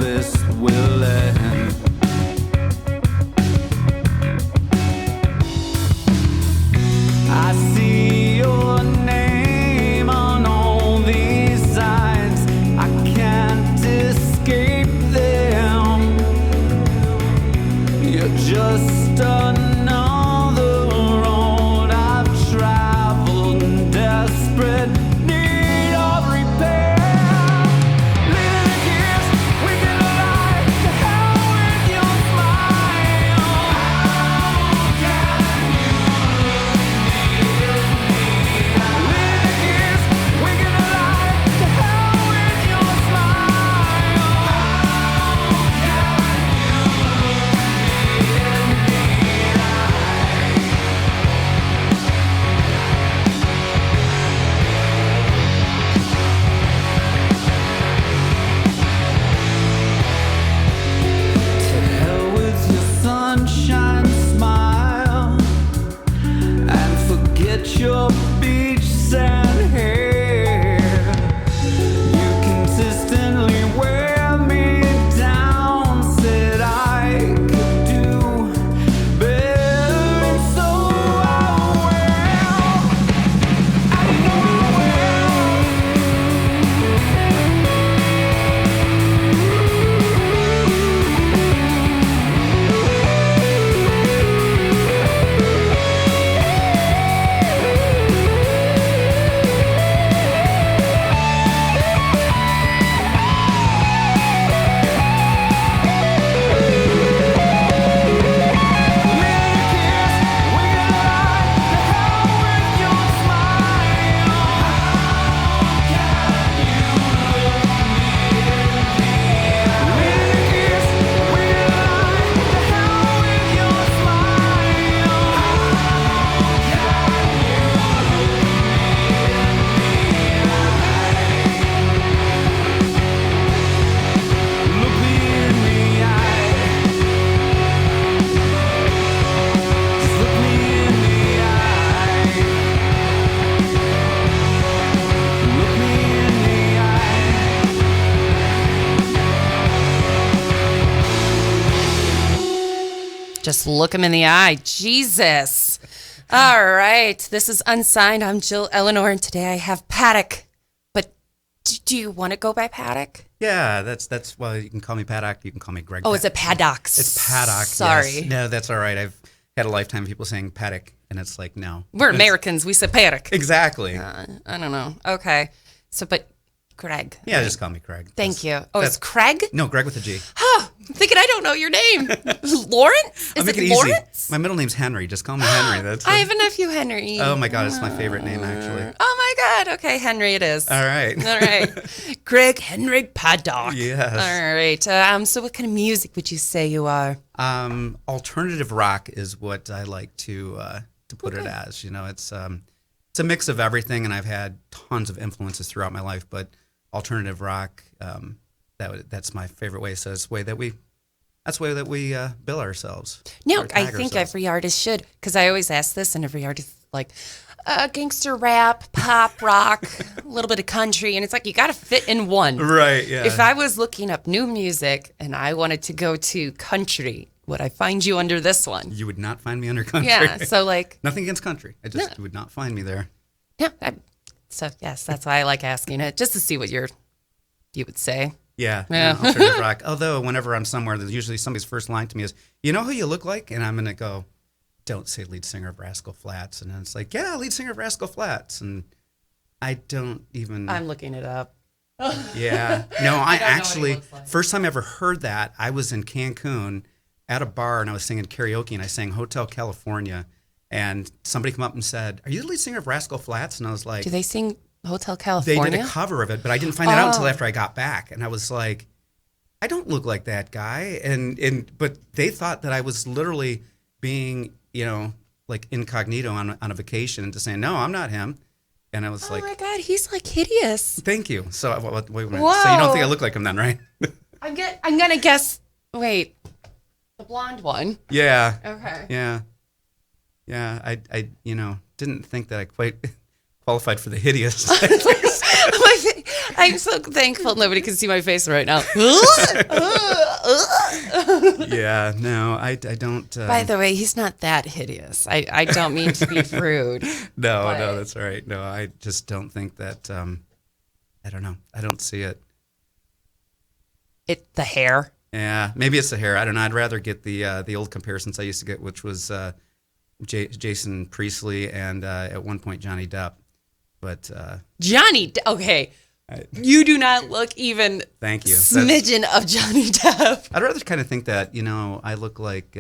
this will end. I see your name on all these signs. I can't escape them. You're just another road I've traveled in desperate need of repair. Living the years we get alive, to hell with your smile. How can you look me in the eye? Living the years we get alive, to hell with your smile. How can you look me in the To hell with your sunshine smile, and forget your beach sand hair. You consistently wear me down, said I could do better, and so I will. I know I will. Just look him in the eye. Jesus. All right. This is Unsigned. I'm Jill Elinor, and today I have Paddock. But do you want to go by Paddock? Yeah, that's well, you can call me Paddock, you can call me Greg. Oh, is it Paddock? It's Paddock. Sorry. Yes. No, that's all right. I've had a lifetime of people saying Paddock, and it's like, no. We're Americans. We say Paddock. Exactly. I don't know. Okay. So, but Greg. Yeah, just call me Craig. Thank you. Oh, it's Craig? No, Greg with a G. Huh. I'm thinking I don't know your name. Lawrence? I'll Is make it it Lawrence? easy. My middle name's Henry. Just call me Henry. That's I have a nephew, Henry. Oh my God, it's my favorite name actually. Oh my God. Okay, Henry it is. All right. All right. Greg Henry Paddock. Yes. All right. So what kind of music would you say you are? Alternative rock is what I like to put it as. You know, it's a mix of everything, and I've had tons of influences throughout my life, but alternative rock, that's my favorite way. So it's the way that we bill ourselves. No, or I tag think ourselves. every artist should, because I always ask this, and every artist is like, gangster rap, pop, rock, a little bit of country, and it's like you got to fit in one. Right, yeah. If I was looking up new music and I wanted to go to country, would I find you under this one? You would not find me under country. Yeah, so like... Nothing against country. You would not find me there. Yeah, so yes, that's why I like asking it, just to see what you would say. Yeah, Yeah. alternative rock. Although whenever I'm somewhere, there's usually somebody's first line to me is, "You know who you look like?" And I'm gonna go, "Don't say lead singer of Rascal Flatts." And then it's like, "Yeah, lead singer of Rascal Flatts." And I don't even. I'm looking it up. Yeah. No, I don't know what he actually, looks like. first time I ever heard that, I was in Cancun at a bar and I was singing karaoke and I sang Hotel California. And somebody came up and said, "Are you the lead singer of Rascal Flatts?" And I was like, Do they sing Hotel they California? did a cover of it, but I didn't find that out until Oh. after I got back. And I was like, I don't look like that guy. But they thought that I was literally being, like incognito on a vacation and just saying, "No, I'm not him." And I was Oh like, my God, he's like hideous. "Thank you." So wait a minute. Whoa. So you don't think I look like him then, right? I'm gonna guess. Wait, the blonde one. Yeah. Okay. Yeah. Yeah. I didn't think that I quite qualified for the hideous. I'm so thankful nobody can see my face right now. Yeah, no, I don't. By the way, he's not that hideous. I don't mean to be rude. No, that's all right. No, I just don't think that. I don't know. I don't see it. The hair. Yeah, maybe it's the hair. I don't know. I'd rather get the old comparisons I used to get, which was Jason Priestley and at one point Johnny Depp. But Okay. You do not look even thank you. smidgen of Johnny Depp. I'd rather kind of think that, I look like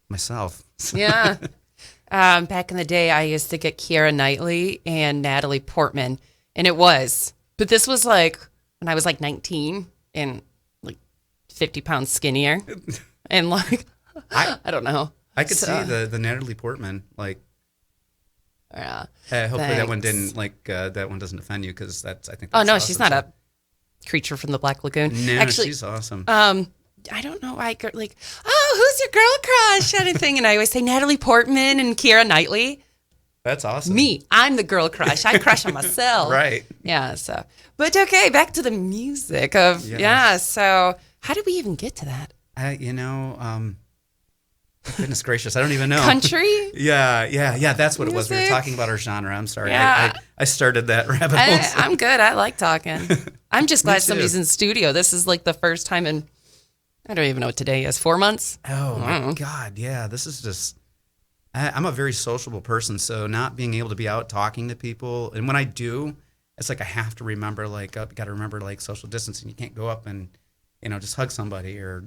myself. Yeah. Back in the day, I used to get Keira Knightley and Natalie Portman, and but this was like when I was like 19 and like 50 pounds skinnier, and like I don't know. I could see the Natalie Portman like. Yeah. Hopefully Thanks. that one didn't that one doesn't offend you because I think. Oh no, awesome. she's not a creature from the Black Lagoon. No, Actually, she's awesome. I don't know. I get like, who's your girl crush? Kind of thing, and I always say Natalie Portman and Keira Knightley. That's awesome. Me, I'm the girl crush. I crush on myself. Right. Yeah. So, but okay, back to the music of So, how did we even get to that? Goodness gracious, I don't even know. Country? Yeah. That's what it was. We were Music? talking about our genre. I'm sorry. Yeah. I started that rabbit hole. I'm good. I like talking. I'm just glad too. somebody's in studio. This is like the first time in, I don't even know what today is, 4 months? Oh my God. Yeah. This is just, I'm a very sociable person. So not being able to be out talking to people. And when I do, it's like I have to remember, like, got to remember like social distancing. You can't go up and, just hug somebody or,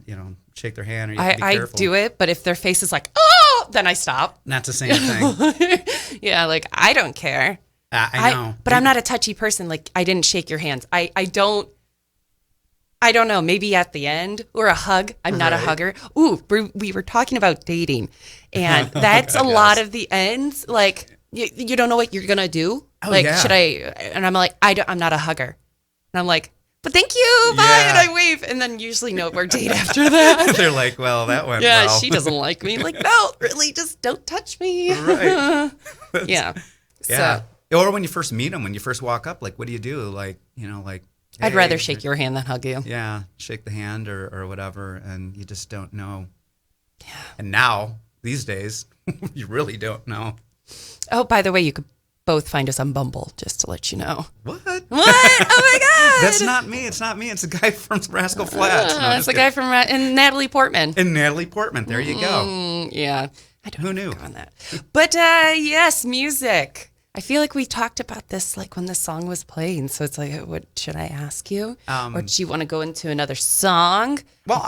shake their hand or you have to be I careful. do it, but if their face is like, oh, then I stop. Not the same thing. Yeah, like I don't care. I know. But I'm not a touchy person. Like I didn't shake your hands. I don't know. Maybe at the end or a hug. I'm not a Right. hugger. Ooh, we were talking about dating, and that's a lot of the ends. Like you don't know what you're gonna do. Oh, like yeah. should I? And I'm like I'm not a hugger. And I'm like, but thank you, bye, Yeah. and I wave, and then usually no, we're date after that. They're like, well, that went Yeah, well. she doesn't like me. Like, no, really, just don't touch me. Right. Yeah. Yeah. So Or when you first meet them, when you first walk up, like, what do you do? Like, I'd hey, rather shake your hand than hug you. Yeah, shake the hand or whatever, and you just don't know. Yeah. And now, these days, you really don't know. Oh, by the way, you could both find us on Bumble, just to let you know. What? What? Oh my God. That's not me. It's not me. It's a guy from Rascal Flatts. No, I'm It's just the guy from and Natalie Portman. kidding. And Natalie Portman. There you go. Yeah. I don't Who knew? know on that. But yes, music. I feel like we talked about this like when the song was playing. So it's like, what should I ask you? Or do you want to go into another song? Well,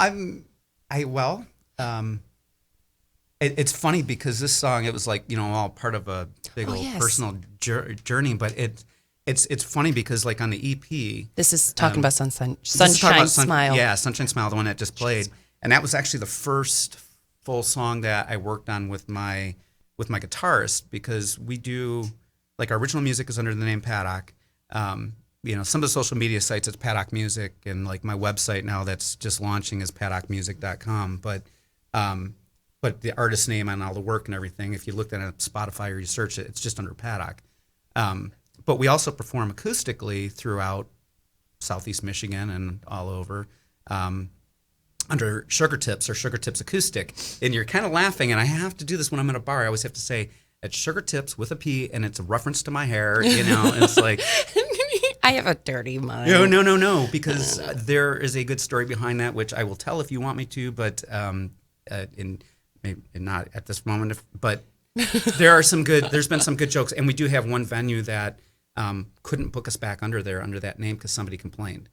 it's funny because this song, it was like, all part of a big old yes. personal journey, but it's funny because like on the EP. This is talking about Sunshine This is talking about Smile. Yeah, Sunshine Smile, the one that just played. And that was actually the first full song that I worked on with my guitarist, because we do, like, our original music is under the name Paddock. Some of the social media sites, it's Paddock Music, and like my website now that's just launching is paddockmusic.com. But the artist name and all the work and everything, if you looked at it on Spotify or you search it, it's just under Paddock. But we also perform acoustically throughout Southeast Michigan and all over under Sugar Tips or Sugar Tips Acoustic. And you're kind of laughing, and I have to do this when I'm at a bar. I always have to say, it's Sugar Tips with a P, and it's a reference to my hair, and it's like... I have a dirty mind. No, because there is a good story behind that, which I will tell if you want me to, but maybe not at this moment. But there's been some good jokes, and we do have one venue that couldn't book us back under that name because somebody complained,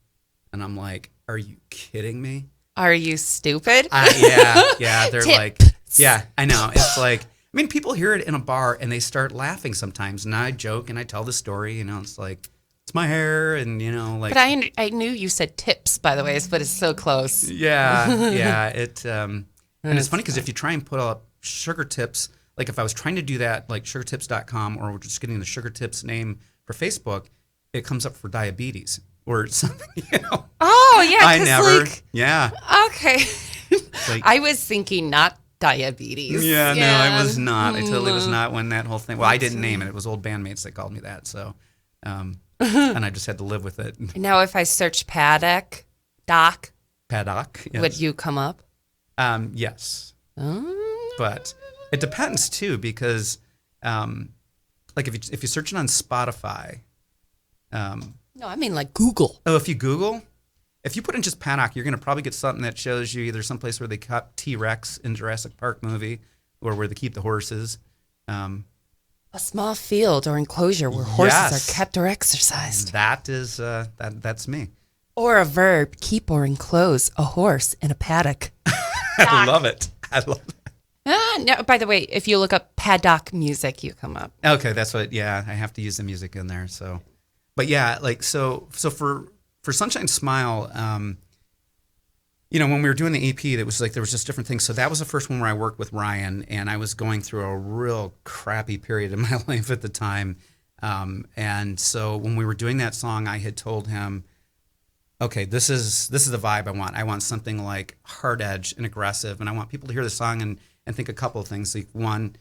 and I'm like, are you kidding me? Are you stupid? Yeah, they're Tips. like, yeah, I know. It's like, I mean, people hear it in a bar and they start laughing sometimes, and I joke and I tell the story, it's like, it's my hair, and like. But I knew you said tips, by the way, but it's so close. Yeah. And it's funny because if you try and put up Sugar Tips, like if I was trying to do that, like sugartips.com, or just getting the Sugar Tips name for Facebook, it comes up for diabetes or something, Oh, yeah. I never. Like, yeah. okay. Like, I was thinking not diabetes. yeah, no, I was not. I totally was not when that whole thing. Well, I didn't name it. It was old bandmates that called me that. So, and I just had to live with it. Now, if I search Paddock, Paddock, yes. would you come up? Yes. But it depends too, because like if you search it on Spotify. No, I mean like Google. Oh, if you put in just Paddock, you're going to probably get something that shows you either someplace where they kept T-Rex in Jurassic Park movie, or where they keep the horses. A small field or enclosure where horses Yes. are kept or exercised. That is that's me. Or a verb, keep or enclose a horse in a paddock. I love it. I love it. No, by the way, if you look up Paddock music, you come up. Okay, that's what. Yeah, I have to use the music in there. So, but yeah, like so for Sunshine Smile, when we were doing the EP, that was like there was just different things. So that was the first one where I worked with Ryan, and I was going through a real crappy period in my life at the time. And so when we were doing that song, I had told him, okay, this is the vibe I want. I want something like hard edge and aggressive, and I want people to hear the song and think a couple of things. Like, one,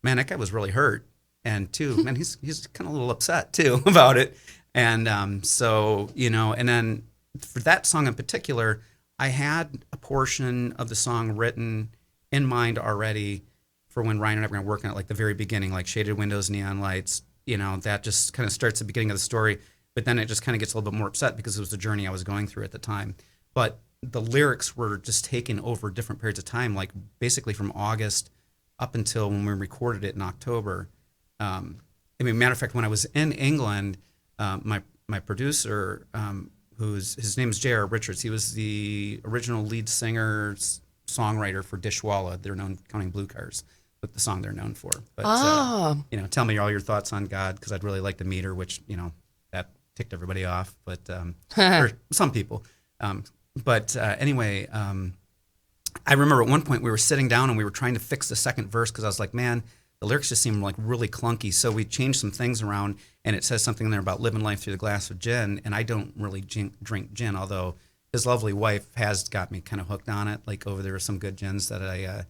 man, that guy was really hurt, and two, man, he's kind of a little upset too about it. And so and then for that song in particular, I had a portion of the song written in mind already for when Ryan and I were going to work on it, like the very beginning, like shaded windows, neon lights. That just kind of starts the beginning of the story. But then it just kind of gets a little bit more upset because it was the journey I was going through at the time. But the lyrics were just taken over different periods of time, like basically from August up until when we recorded it in October. Matter of fact, when I was in England, my producer, his name is J.R. Richards, he was the original lead singer, songwriter for Dishwalla. They're known Counting Blue Cars with the song they're known for. But, tell me all your thoughts on God, because I'd really like to meet her, which, that ticked everybody off, but or some people. Anyway, I remember at one point we were sitting down and we were trying to fix the second verse because I was like, man, the lyrics just seem like really clunky. So we changed some things around, and it says something in there about living life through the glass of gin. And I don't really drink gin, although his lovely wife has got me kind of hooked on it. Like over there are some good gins that I,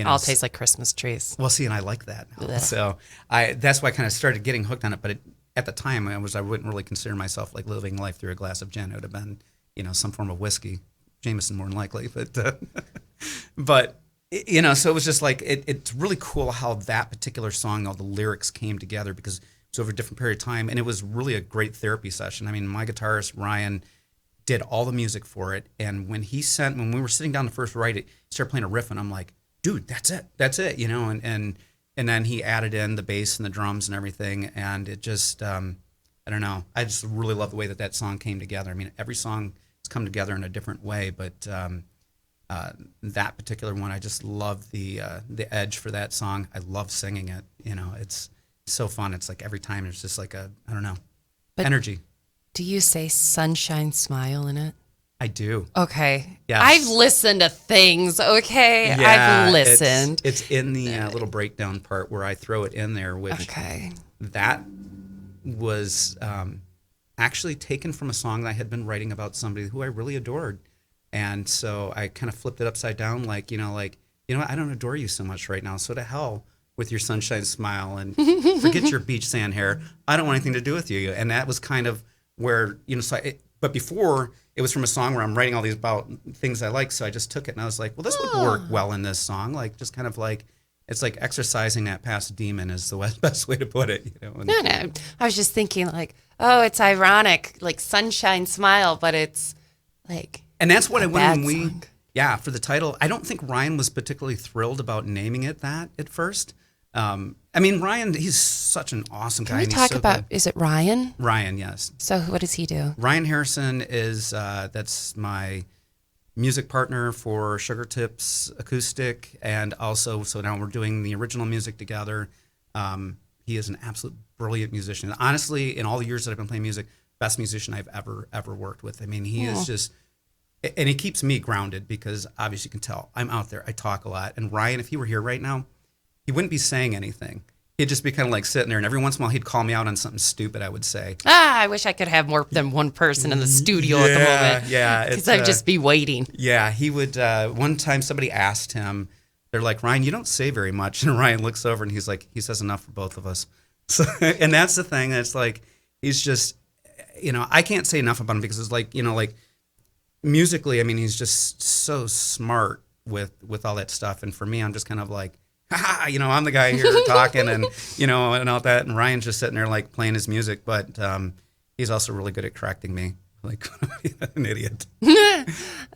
all taste like Christmas trees. Well, see, and I like that now. So that's why I kind of started getting hooked on it. But at the time, I wouldn't really consider myself like living life through a glass of gin. It would have been, some form of whiskey, Jameson more than likely. But so it was just like it's really cool how that particular song, all the lyrics came together because it's over a different period of time, and it was really a great therapy session. I mean, my guitarist Ryan did all the music for it, and when we were sitting down to first write it, he started playing a riff, and I'm like, dude, that's it, and then he added in the bass and the drums and everything, and it just I don't know, I just really love the way that song came together. I mean, every song has come together in a different way, but that particular one, I just love the edge for that song. I love singing it. It's so fun. It's like every time there's just like energy. Do you say Sunshine Smile in it? I do. Okay. Yes. I've listened to things. Okay. Yeah, I've listened. It's in the little breakdown part where I throw it in there, which that was actually taken from a song that I had been writing about somebody who I really adored. And so I kind of flipped it upside down, I don't adore you so much right now. So to hell with your sunshine smile and forget your beach sand hair. I don't want anything to do with you. And that was kind of where, but before it was from a song where I'm writing all these about things I like. So I just took it and I was like, well, this would work well in this song. Like, just kind of like, it's like exercising that past demon is the best way to put it. No. I was just thinking it's ironic, like sunshine smile, but it's like, and that's what for the title, I don't think Ryan was particularly thrilled about naming it that at first. Ryan, he's such an awesome guy. Can we talk about, is it Ryan? Ryan, yes. So what does he do? Ryan Harrison is, that's my music partner for Sugar Tips Acoustic. And also, so now we're doing the original music together. He is an absolute brilliant musician. Honestly, in all the years that I've been playing music, best musician I've ever worked with. I mean, he is just, and he keeps me grounded because obviously you can tell I'm out there. I talk a lot. And Ryan, if he were here right now, he wouldn't be saying anything. He'd just be kind of like sitting there, and every once in a while he'd call me out on something stupid I would say. I wish I could have more than one person in the studio at the moment. Yeah. Because I'd just be waiting. Yeah, he would, one time somebody asked him, they're like, Ryan, you don't say very much. And Ryan looks over and he's like, he says enough for both of us. So, and that's the thing. It's like, he's just, I can't say enough about him because it's like, like musically, I mean, he's just so smart with all that stuff. And for me, I'm just kind of like, I'm the guy here talking and, and all that. And Ryan's just sitting there like playing his music, but he's also really good at correcting me. Like an idiot.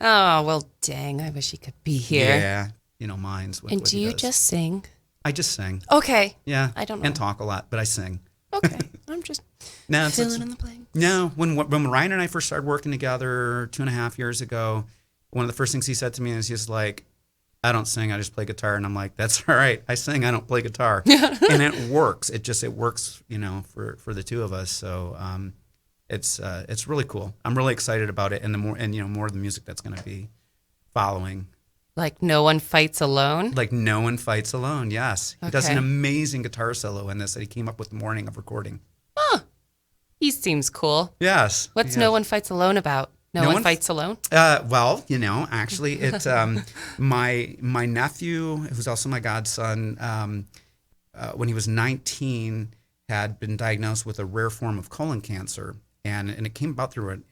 Oh, well, dang. I wish he could be here. Yeah. Mine's what And what do he you does. just sing? I just sing. Okay. Yeah. I don't know. And talk a lot, but I sing. Okay. I'm just No, filling in the blanks. No, when Ryan and I first started working together 2.5 years ago, one of the first things he said to me is he's like, I don't sing, I just play guitar. And I'm like, that's all right. I sing, I don't play guitar. And it works. It works, for the two of us. So it's really cool. I'm really excited about it. And more of the music that's going to be following. Like No One Fights Alone? Like No One Fights Alone, yes. He does Okay. an amazing guitar solo in this that he came up with the morning of recording. He seems cool. Yes. What's yes. No One Fights Alone about? No One Fights Alone? Well, actually, it's my nephew, who's also my godson, when he was 19, had been diagnosed with a rare form of colon cancer, and it came about through an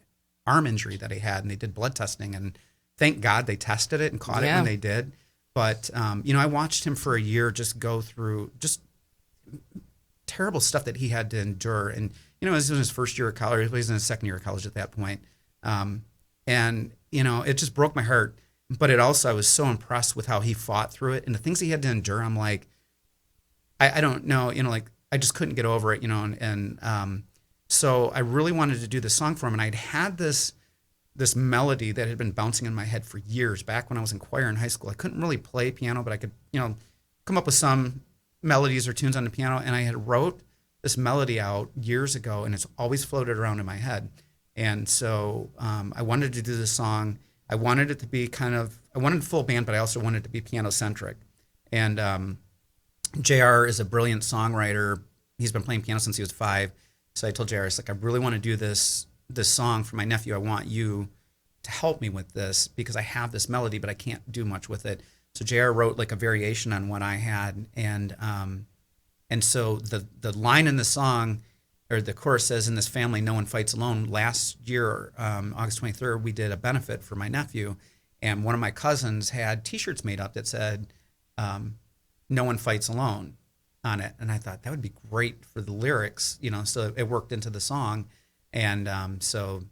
arm injury that he had, and they did blood testing, and thank God they tested it and caught it when they did. But I watched him for a year just go through just terrible stuff that he had to endure, and he was in his first year of college. He was in his second year of college at that point. And it just broke my heart, but it also, I was so impressed with how he fought through it and the things he had to endure. I'm like, I don't know, like I just couldn't get over it, and so I really wanted to do this song for him. And I'd had this melody that had been bouncing in my head for years back when I was in choir in high school. I couldn't really play piano, but I could, come up with some melodies or tunes on the piano. And I had wrote this melody out years ago, and it's always floated around in my head. And so I wanted to do this song. I wanted it to be I wanted full band, but I also wanted it to be piano-centric. And JR is a brilliant songwriter. He's been playing piano since he was 5. So I told JR, I really want to do this song for my nephew. I want you to help me with this because I have this melody, but I can't do much with it. So JR wrote like a variation on what I had. And so the line in the song, or the chorus says, in this family, no one fights alone. Last year, August 23rd, we did a benefit for my nephew. And one of my cousins had T-shirts made up that said, no one fights alone on it. And I thought that would be great for the lyrics, so it worked into the song. And so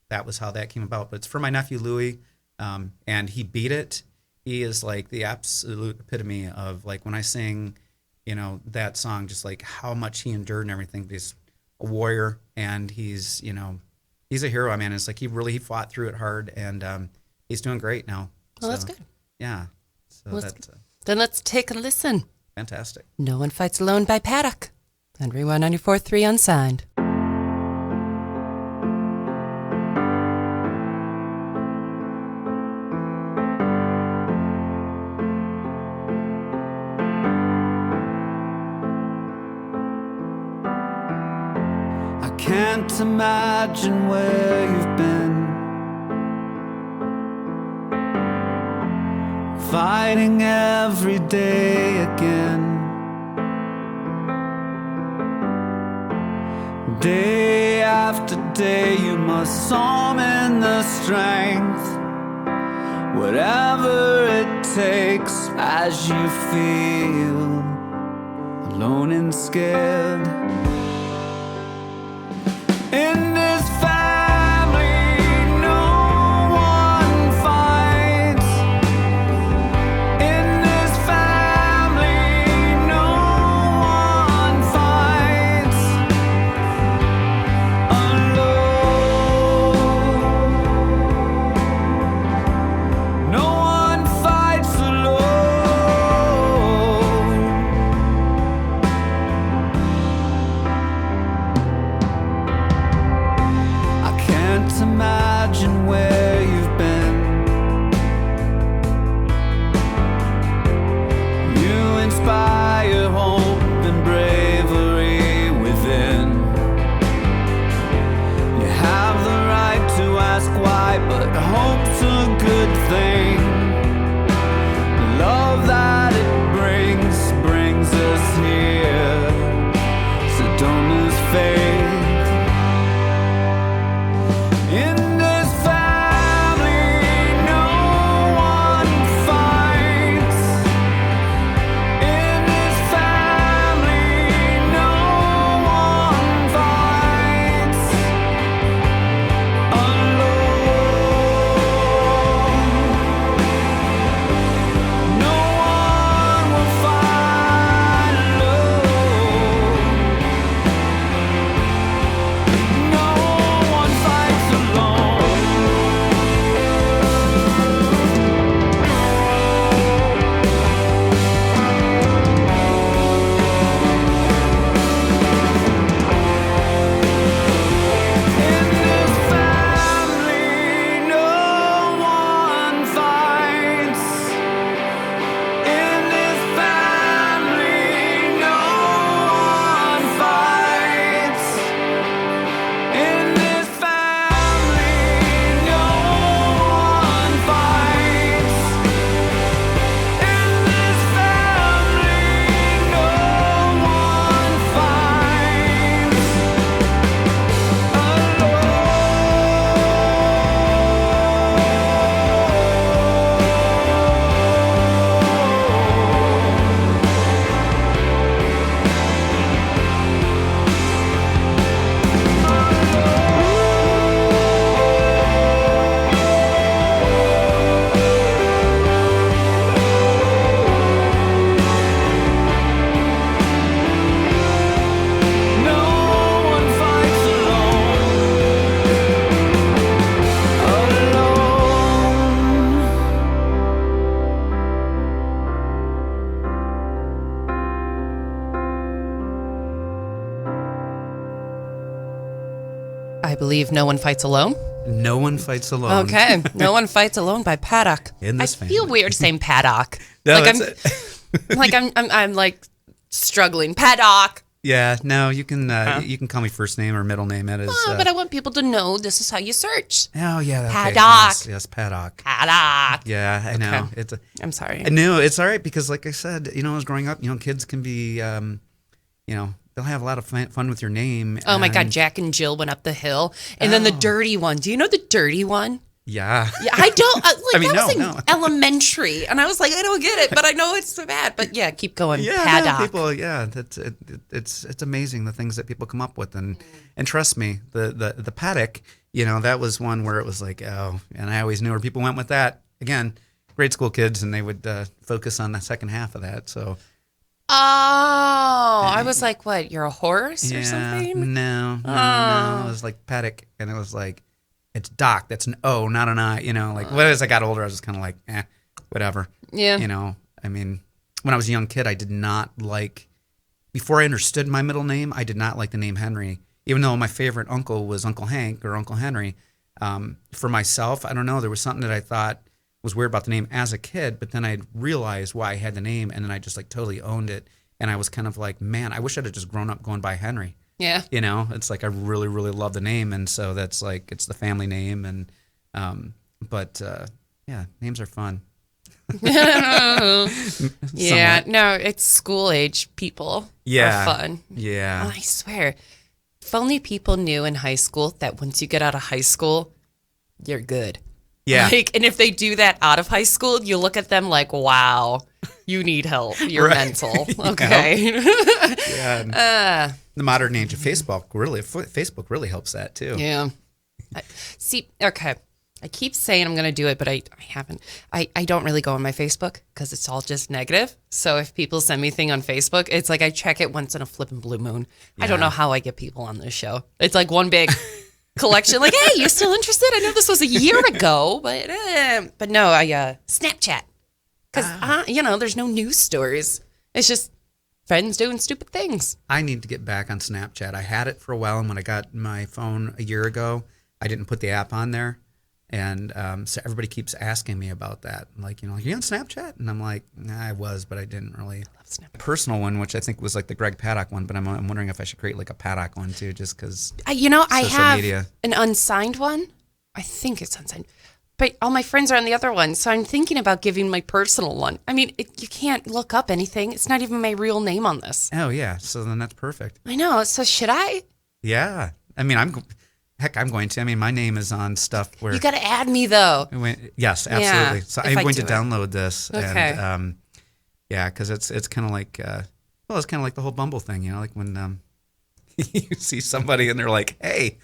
that was how that came about. But it's for my nephew, Louis, and he beat it. He is like the absolute epitome of like when I sing, that song, just like how much he endured and everything. He's a warrior, and he's a hero, man. It's like he fought through it hard, and he's doing great now. Well, that's good. Yeah. So that's Then let's take a listen. fantastic. No One Fights Alone by Paddock. On Rewind 94.3 Unsigned. I can't imagine where you've been, fighting every day again. Day after day you must summon the strength, whatever it takes, as you feel alone and scared. In this family, no one fights. In this family, no one fights alone. No one fights alone. I can't imagine where you've been. You inspire hope and bravery within. You have the right to ask why, but hope's a good thing. The love that it brings us here. So don't lose faith. believe No One Fights Alone. No One Fights Alone. Okay. No One Fights Alone by Paddock. In this I feel weird saying Paddock. No, like that's I'm like struggling. Paddock. Yeah, no, you can call me first name or middle name. It is. But I want people to know this is how you search. Oh yeah, okay. Paddock. Yes, Paddock. Paddock. Yeah, I know. Okay. I'm sorry. No, it's all right because, like I said, as growing up, kids can be, they'll have a lot of fun with your name. Oh my God, Jack and Jill went up the hill, and then the dirty one. Do you know the dirty one? Yeah. Yeah, I don't. Was no. elementary, and I was like, I don't get it, but I know it's so bad. But yeah, keep going. Yeah, Paddock. no, people. Yeah, it's amazing the things that people come up with, and trust me, the Paddock, that was one where it was like, oh, and I always knew where people went with that. Again, grade school kids, and they would focus on the second half of that. So. Oh, I was like, what? You're a horse or something? No. It was like Paddock, and it was like, it's Doc. That's an O, not an I. As I got older, I was just kind of like, whatever. Yeah. I mean, when I was a young kid, I did not like, before I understood my middle name, I did not like the name Henry, even though my favorite uncle was Uncle Hank or Uncle Henry. For myself, I don't know, there was something that I thought was weird about the name as a kid, but then I realized why I had the name, and then I just like totally owned it. And I was kind of like, man, I wish I'd have just grown up going by Henry. Yeah. It's like I really, really love the name, and so that's like it's the family name, and names are fun. Yeah, no, it's school age people are fun. Yeah. Oh, I swear, if only people knew in high school that once you get out of high school, you're good. Yeah. And if they do that out of high school, you look at them like, wow, you need help. You're mental. Okay. Yeah. The modern age of Facebook really helps that too. Yeah. Okay. I keep saying I'm going to do it, but I haven't. I don't really go on my Facebook because it's all just negative. So if people send me a thing on Facebook, it's like I check it once in a flipping blue moon. Yeah. I don't know how I get people on this show. It's like one big collection. Like, hey, you still interested? I know this was a year ago, but no, I Snapchat because there's no news stories. It's just friends doing stupid things. I need to get back on Snapchat. I had it for a while, and when I got my phone a year ago, I didn't put the app on there. And so everybody keeps asking me about that. Like, are you on Snapchat? And I'm like, nah, I was, but I didn't really. I love Snapchat. Personal one, which I think was like the Greg Paddock one, but I'm wondering if I should create like a Paddock one too, just because. I have media. An unsigned one. I think it's unsigned. But all my friends are on the other one, so I'm thinking about giving my personal one. I mean, you can't look up anything. It's not even my real name on this. Oh, yeah. So then that's perfect. I know. So should I? Yeah. I mean, I'm going to. I mean, my name is on stuff where... You got to add me, though. Yes, absolutely. Yeah, so I'm going to download this. Okay. And, because it's kind of like... it's kind of like the whole Bumble thing, like when you see somebody and they're like, hey...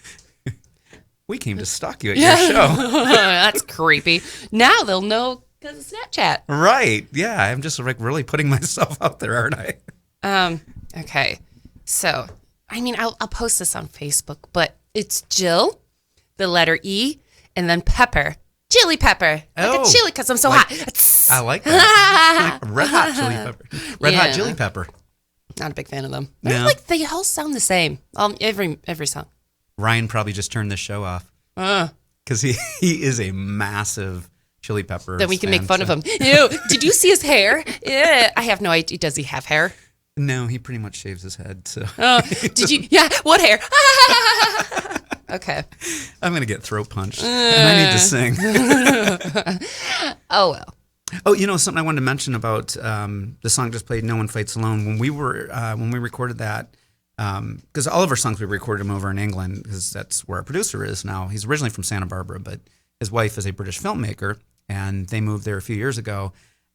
We came to stalk you at your show. That's creepy. Now they'll know because of Snapchat. Right. Yeah. I'm just like really putting myself out there, aren't I? Okay. So, I mean, I'll post this on Facebook, but it's Jill, the letter E, and then pepper. Chili pepper. Like a chili because I'm so hot. I like that. Like red hot chili pepper. Red hot chili pepper. Not a big fan of them. No. They all sound the same. Every song. Ryan probably just turned this show off because he is a massive chili pepper. Then we can make fun of him. Ew, did you see his hair? Yeah, I have no idea. Does he have hair? No, he pretty much shaves his head. So. Did you? Yeah, what hair? Okay. I'm gonna get throat punched, and I need to sing. Oh well. Oh, something I wanted to mention about the song just played, "No One Fights Alone." When we recorded that. Because all of our songs, we recorded them over in England because that's where our producer is now. He's originally from Santa Barbara, but his wife is a British filmmaker, and they moved there a few years ago.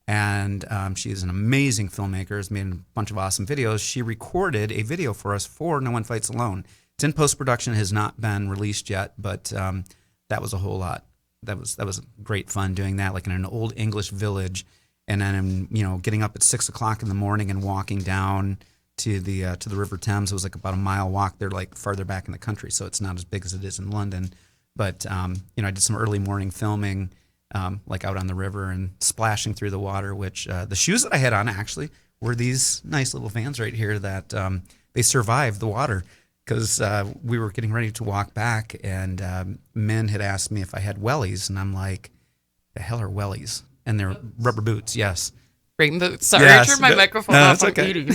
And she is an amazing filmmaker, has made a bunch of awesome videos. She recorded a video for us for No One Fights Alone. It's in post-production, has not been released yet, but that was a whole lot. That was great fun doing that, like in an old English village, and then getting up at 6 o'clock in the morning and walking down to the River Thames. It was like about a mile walk. They're like farther back in the country, so it's not as big as it is in London. But I did some early morning filming, like out on the river and splashing through the water. Which the shoes that I had on actually were these nice little Vans right here that they survived the water. because we were getting ready to walk back, and men had asked me if I had wellies, and I'm like, the hell are wellies? And they're rubber boots, yes. Rain boots. Sorry, Yes, I turned my no, microphone no, off. it's I'm okay. eating.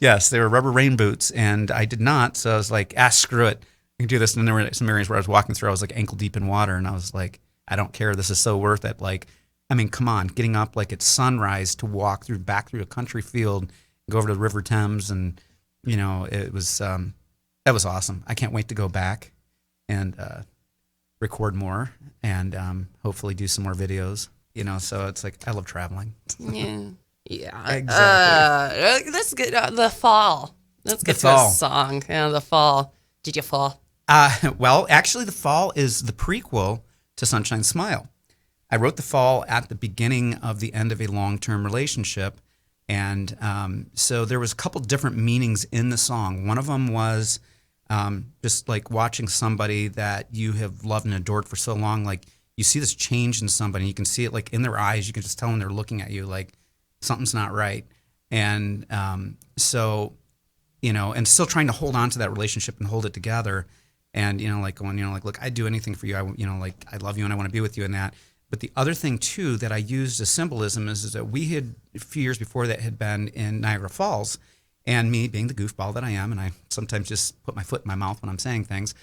Yes, they were rubber rain boots, and I did not. So I was like, screw it. I can do this. And there were some areas where I was walking through, I was like ankle deep in water, and I was like, I don't care. This is so worth it. Like, I mean, come on, getting up like at sunrise to walk back through a country field, go over to the River Thames, and it was that was awesome. I can't wait to go back and record more, and hopefully do some more videos. So it's like I love traveling. Yeah. Exactly. Let's get the fall. Let's get The to a fall. song. Yeah, the fall. Did you fall? Well, actually, The Fall is the prequel to Sunshine Smile. I wrote The Fall at the beginning of the end of a long-term relationship, and so there was a couple different meanings in the song. One of them was just like watching somebody that you have loved and adored for so long, like you see this change in somebody, you can see it like in their eyes, you can just tell when they're looking at you like something's not right. And so, and still trying to hold on to that relationship and hold it together. And, like going, like, look, I'd do anything for you. Like, I love you and I want to be with you in that. But the other thing, too, that I used as symbolism is that we had, a few years before that, had been in Niagara Falls. And me, being the goofball that I am, and I sometimes just put my foot in my mouth when I'm saying things,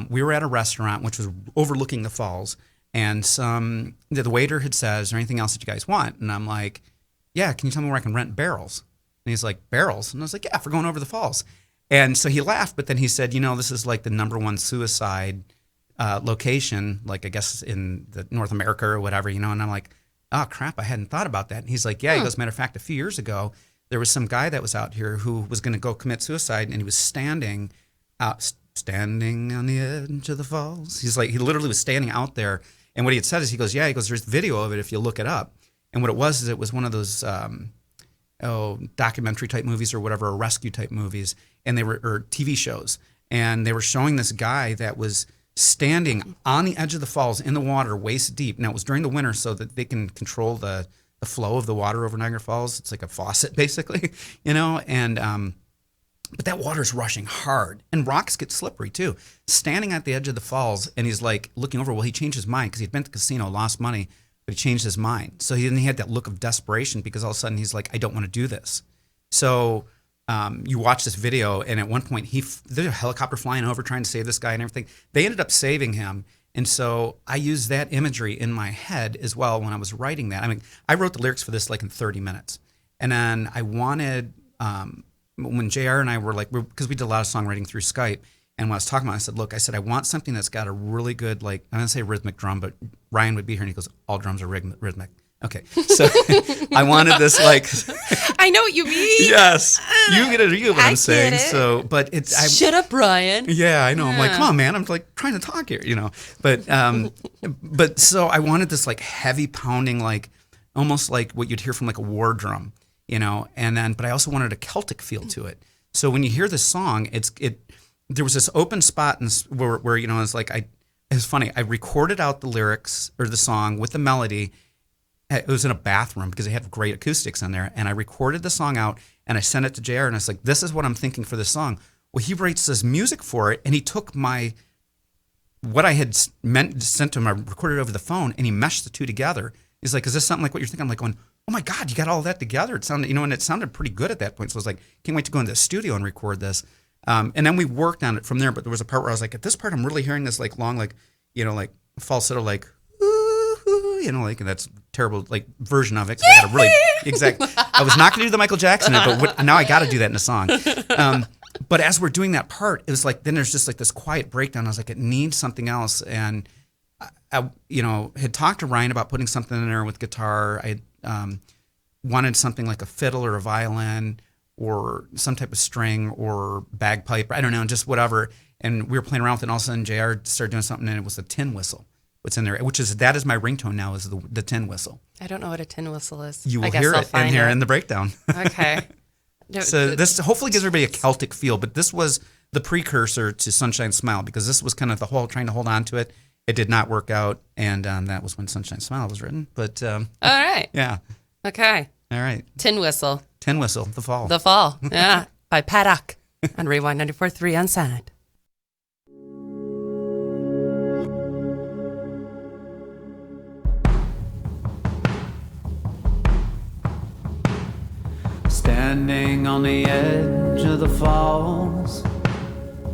we were at a restaurant which was overlooking the falls. And the waiter had said, is there anything else that you guys want? And I'm like, yeah, can you tell me where I can rent barrels? And he's like, barrels? And I was like, yeah, for going over the falls. And so he laughed, but then he said, this is like the #1 suicide location, like I guess in the North America or whatever, and I'm like, oh crap, I hadn't thought about that. And he's like, yeah, he goes, matter of fact, a few years ago, there was some guy that was out here who was going to go commit suicide, and he was standing on the edge of the falls. He's like, he literally was standing out there. And what he had said is, he goes, there's video of it if you look it up. And what it was is it was one of those documentary type movies or whatever, or rescue type movies, and they were, or TV shows, and they were showing this guy that was standing on the edge of the falls in the water, waist deep. Now it was during the winter, so that they can control the flow of the water over Niagara Falls. It's like a faucet, basically, and but that water's rushing hard, and rocks get slippery too. Standing at the edge of the falls, and he's like looking over. Well, he changed his mind because he'd been to the casino, lost money, but he changed his mind. So he had that look of desperation because all of a sudden he's like, I don't want to do this. So you watch this video, and at one point there's a helicopter flying over trying to save this guy and everything. They ended up saving him. And so I used that imagery in my head as well when I was writing that. I mean, I wrote the lyrics for this like in 30 minutes. And then I wanted, when JR and I were like, because we did a lot of songwriting through Skype, and when I was talking about it, I said, I want something that's got a really good, like, I'm going to say rhythmic drum, but Ryan would be here, and he goes, all drums are rhythmic. Okay, so I wanted this, like... I know what you mean. Yes, you get what I I'm saying. get it. So, but it's... Shut up, Ryan. Yeah, I know. I'm like, come on, man. I'm like trying to talk here, But so I wanted this like heavy pounding, like almost like what you'd hear from like a war drum, and then, but I also wanted a Celtic feel to it. So when you hear this song, there was this open spot where it's like, it was funny. I recorded out the lyrics or the song with the melody. It was in a bathroom because they had great acoustics in there. And I recorded the song out and I sent it to JR, and I was like, this is what I'm thinking for this song. Well, he writes this music for it, and he took what I had sent to him, I recorded over the phone, and he meshed the two together. He's like, is this something like what you're thinking? I'm like going, oh my God, you got all that together. It sounded, and it sounded pretty good at that point. So I was like, can't wait to go into the studio and record this. And then we worked on it from there. But there was a part where I was like, at this part, I'm really hearing this like long, like, like falsetto, like, like, and that's terrible, like, version of it. 'Cause I got a really exact. I was not going to do the Michael Jackson, but now I got to do that in a song. But as we're doing that part, it was like, then there's just like this quiet breakdown. I was like, it needs something else. And I had talked to Ryan about putting something in there with guitar. I wanted something like a fiddle or a violin or some type of string or bagpipe. I don't know, just whatever. And we were playing around with it, and all of a sudden JR started doing something, and it was a tin whistle. What's in there, that is my ringtone now, is the tin whistle. I don't know what a tin whistle is. You will hear it in here in the breakdown. Okay. So this hopefully gives everybody a Celtic feel, but this was the precursor to Sunshine Smile, because this was kind of the whole trying to hold on to it. It did not work out, and that was when Sunshine Smile was written. But all right. Yeah. Okay. All right. Tin whistle. Tin whistle. The Fall. The Fall. Yeah. By Paddock. on Rewind 94.3 Unsigned. Standing on the edge of the falls,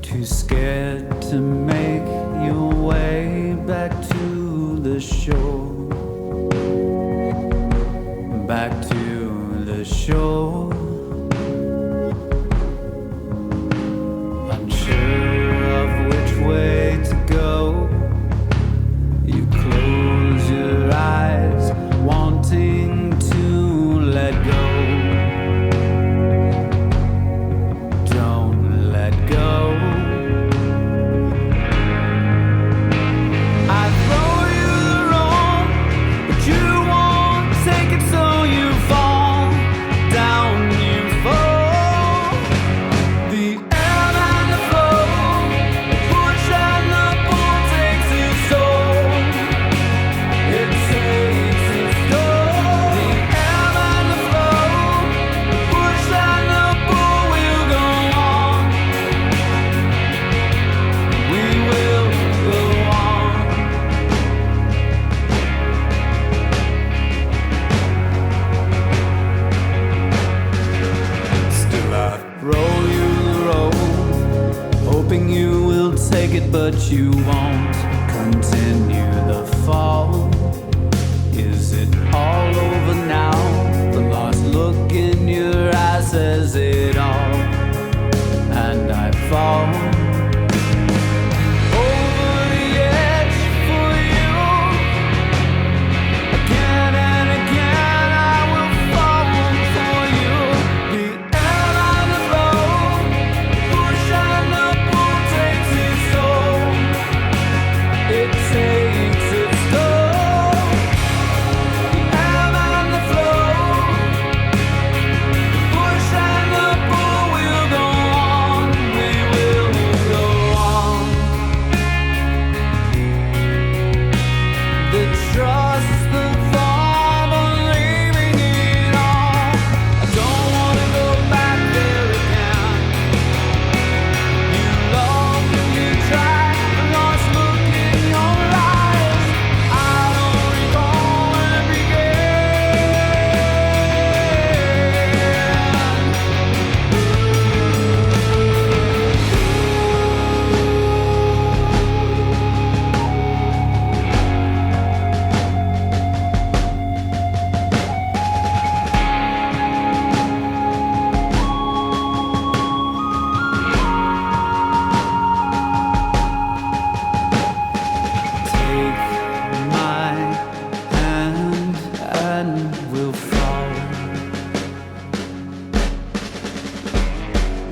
too scared to make your way back to the shore. Back to the shore. Unsure of which way to go, you close your eyes, wanting to let go. Don't let go. I throw you the rope, but you won't take it, so you fall. Down you fall. The ebb and the flow, the push and the pull takes its toll. It takes its toll. The ebb and the flow, the push and the pull will go on. We will go on. Still I roll you the roll, hoping you will take it, but you won't. Continue the fall. Is it all over now? The lost look in your eyes says it all, and I fall over the edge for you. Again and again I will fall for you. The ebb and the flow, push and the pull takes its toll. It takes its toll. The ebb and the flow, push and the pull will go on. We will go on. The trust, the fall, believing it all. I don't wanna go back there again. You love, you try, the lost look in your eyes. I don't recall when it began. Take my hand and we'll fall.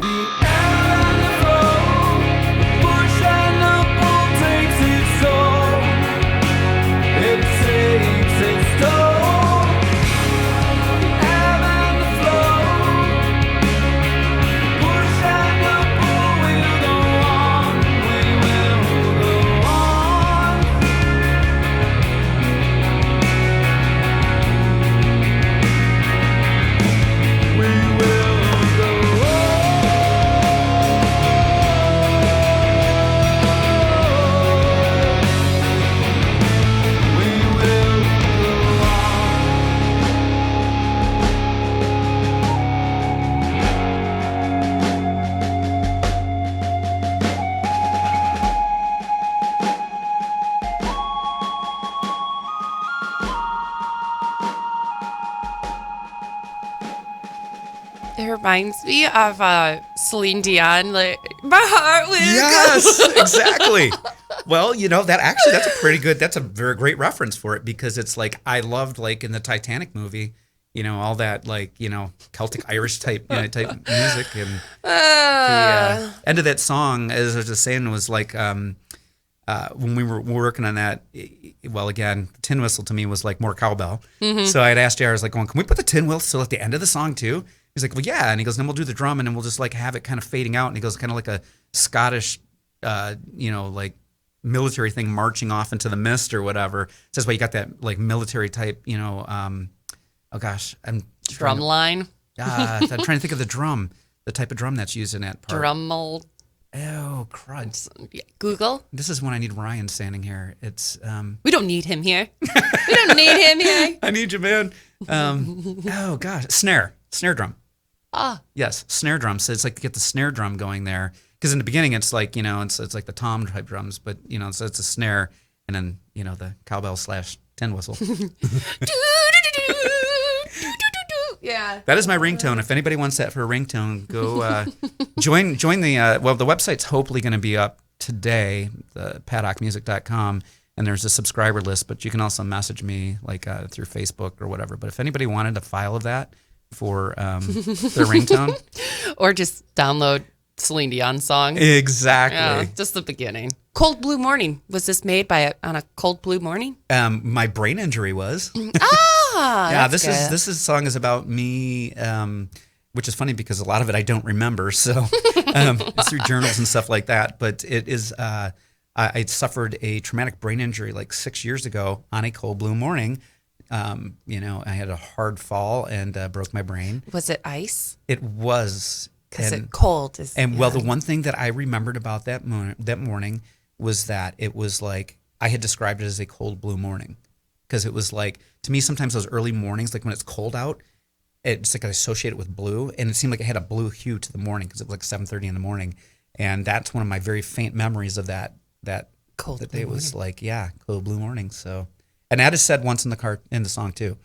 The ebb and the flow, push and the pull takes its toll. It takes its toll. The ebb and the flow, push and the pull will go on. We will go on. We will go on. We will go on. It reminds me of Celine Dion, like, my heart will Yes, go. exactly. Well, that's a very great reference for it, because it's like, I loved, like, in the Titanic movie, all that, like, Celtic Irish type type music, and the end of that song, as I was just saying, was like, when we were working on that, well, again, tin whistle to me was like more cowbell. So I'd asked JR, I was like, can we put the tin whistle at the end of the song too? He's like, well, yeah. And he goes, then we'll do the drum, and then we'll just like have it kind of fading out. And he goes, kind of like a Scottish, like military thing marching off into the mist or whatever. So that's why you got that like military type, oh gosh, Drum line. I'm trying to think of the drum. the type of drum that's used in that part. Drummel. Oh, crud. Google. This is when I need Ryan standing here. It's We don't need him here. We don't need him here. I need you, man. Oh gosh, snare drum. Ah, Yes, snare drum. So it's like to get the snare drum going there, because in the beginning it's like, you know, it's like the tom type drums, but you know, so it's a snare, and then, you know, the cowbell / tin whistle. yeah. That is my ringtone. If anybody wants that for a ringtone, go join the the website's hopefully going to be up today, the paddockmusic.com, and there's a subscriber list, but you can also message me like through Facebook or whatever. But if anybody wanted a file of that for their ringtone, Or just download Celine Dion song. exactly. Yeah, just the beginning. Cold Blue Morning. Was this made on a cold blue morning? My brain injury was. Ah, Yeah, this song is about me, which is funny because a lot of it I don't remember. So it's through journals and stuff like that. But it is, I suffered a traumatic brain injury like 6 years ago on a cold blue morning. You know, I had a hard fall and broke my brain. Was it ice? It was. Because it cold is. And well, the one thing that I remembered about that morning was that it was like, I had described it as a cold blue morning. Because it was like, to me, sometimes those early mornings, like when it's cold out, it's like I associate it with blue. And it seemed like it had a blue hue to the morning because it was like 7:30 in the morning. And that's one of my very faint memories of that Cold that blue it was morning. like, yeah, cold blue morning. So, and that is said once in the song too.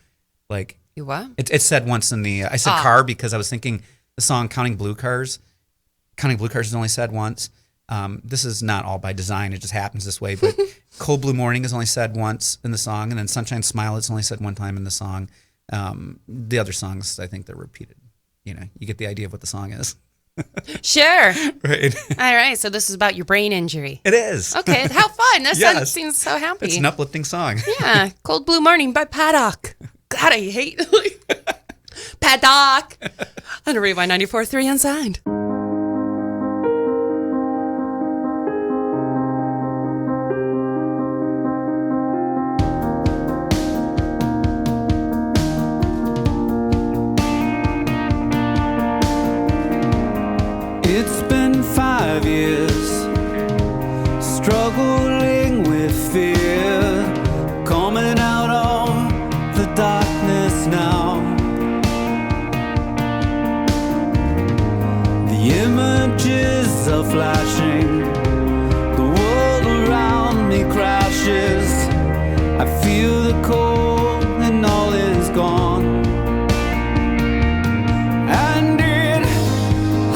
Like, You what? it said once in the, I said car because I was thinking the song Counting Blue Cars is only said once. This is not all by design. It just happens this way. But Cold Blue Morning is only said once in the song. And then Sunshine Smile, it's only said one time in the song. The other songs, I think they're repeated. You know, you get the idea of what the song is. Sure. Right. All right. So this is about your brain injury. It is. Okay. How fun. That Yes. seems so happy. It's an uplifting song. Yeah. Cold Blue Morning by Paddock. God, I hate Paddock. On Rewind 94.3 Unsigned. It's been 5 years struggling with fear, coming out of the darkness now. The images are flashing, the world around me crashes. I feel the cold and all is gone. And it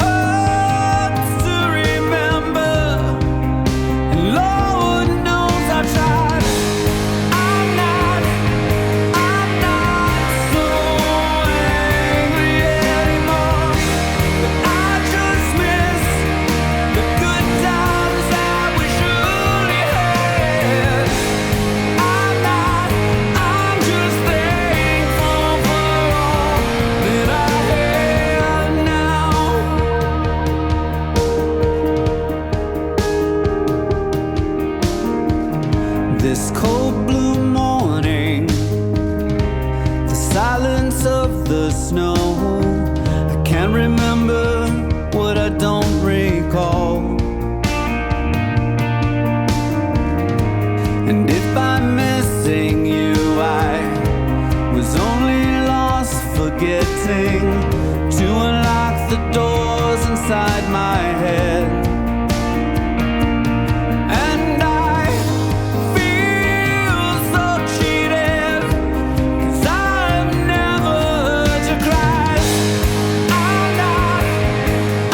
hurts to remember, and Lord knows I tried. I'm not so angry anymore, but I just miss the good times that we surely had. I'm just thankful for all that I have now. This cold blue morning, the silence of the snow, I can't remember what I don't recall. And if I'm missing you, I was only lost forgetting to unlock the doors inside my head. And I feel so cheated, 'cause I've never heard you cry.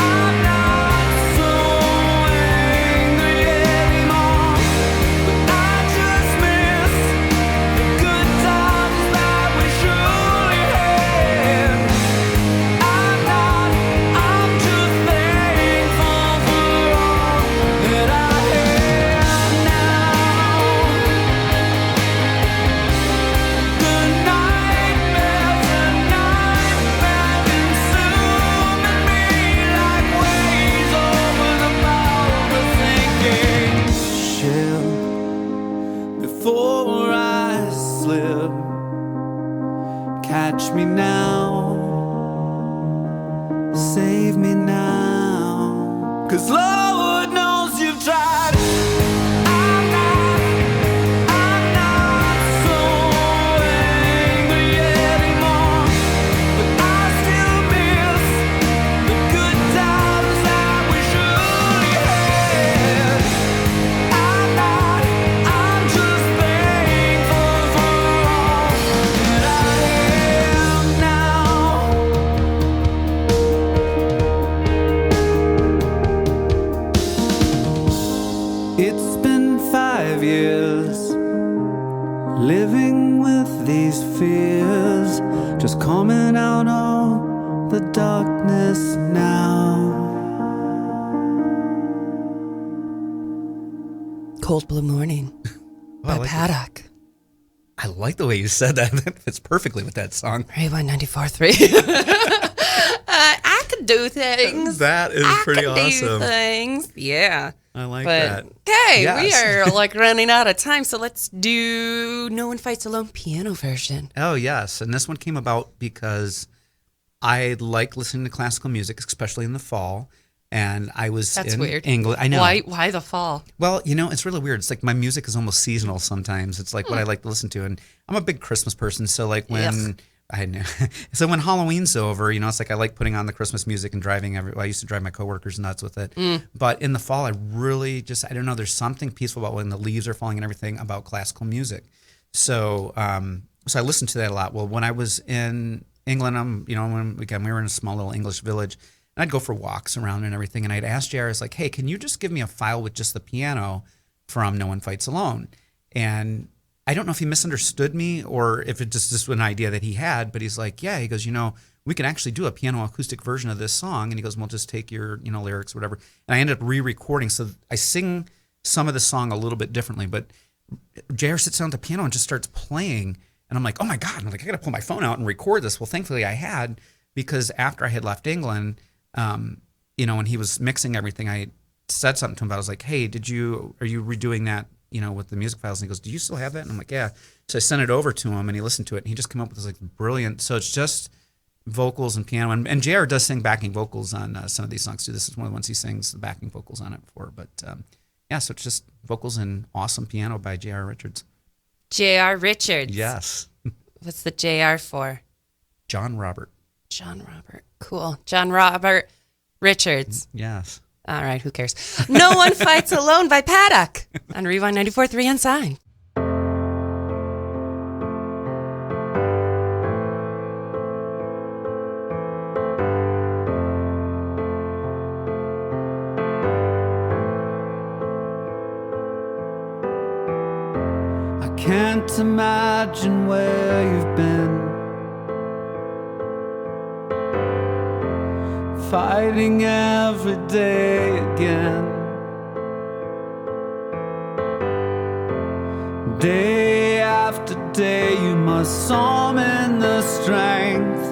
I'm not so angry anymore, but I just miss the good times that we surely had. I'm just thankful for all that I have now. The nightmares consuming me like waves over the bow, sinking shell. Before I slip, catch me now. save me now. 'Cause Lord knows you've tried. I'm not so angry anymore, but I still miss the good times that we surely had. I'm just thankful for all that I am now. It's been 5 years living with these fears, just coming out of the darkness now. Cold Blue Morning by Paddock. I like the way you said that. That fits perfectly with that song. Rewind 94.3. I could do things. That is pretty I could do awesome. things. Yeah. I like But that. okay, we Yes. are like running out of time, so let's do No One Fights Alone piano version. Oh, yes. And this one came about because I like listening to classical music, especially in the fall. And I was That's in weird. England. I know. Why the fall? Well, it's really weird. It's like my music is almost seasonal sometimes. It's like what I like to listen to. And I'm a big Christmas person. So like when so when Halloween's over, it's like I like putting on the Christmas music and driving I used to drive my coworkers nuts with it. But in the fall, I really I don't know, there's something peaceful about when the leaves are falling and everything about classical music. So so I listened to that a lot. Well, when I was in England, we were in a small little English village. And I'd go for walks around and everything. And I'd ask JR, I was like, hey, can you just give me a file with just the piano from No One Fights Alone? And I don't know if he misunderstood me or if it just an idea that he had, but he's like, yeah, he goes, we can actually do a piano acoustic version of this song. And he goes, we'll just take your, lyrics or whatever. And I ended up re-recording. So I sing some of the song a little bit differently, but JR sits down at the piano and just starts playing. And I'm like, oh my God. And I'm like, I got to pull my phone out and record this. Well, thankfully I had, because after I had left England, when he was mixing everything, I said something to him about, I was like, hey, are you redoing that, with the music files? And he goes, do you still have that? And I'm like, yeah. So I sent it over to him and he listened to it and he just came up with this like brilliant. So it's just vocals and piano. And JR does sing backing vocals on some of these songs too. This is one of the ones he sings the backing vocals on it for. But so it's just vocals and awesome piano by J.R. Richards. J.R. Richards. Yes. What's the J.R. for? John Robert. John Robert. Cool. John Robert Richards. Yes. All right, who cares? No One Fights Alone by Paddock on Rewind 94.3 Unsigned. I can't imagine where you've been, fighting every day again. Day after day you must summon the strength,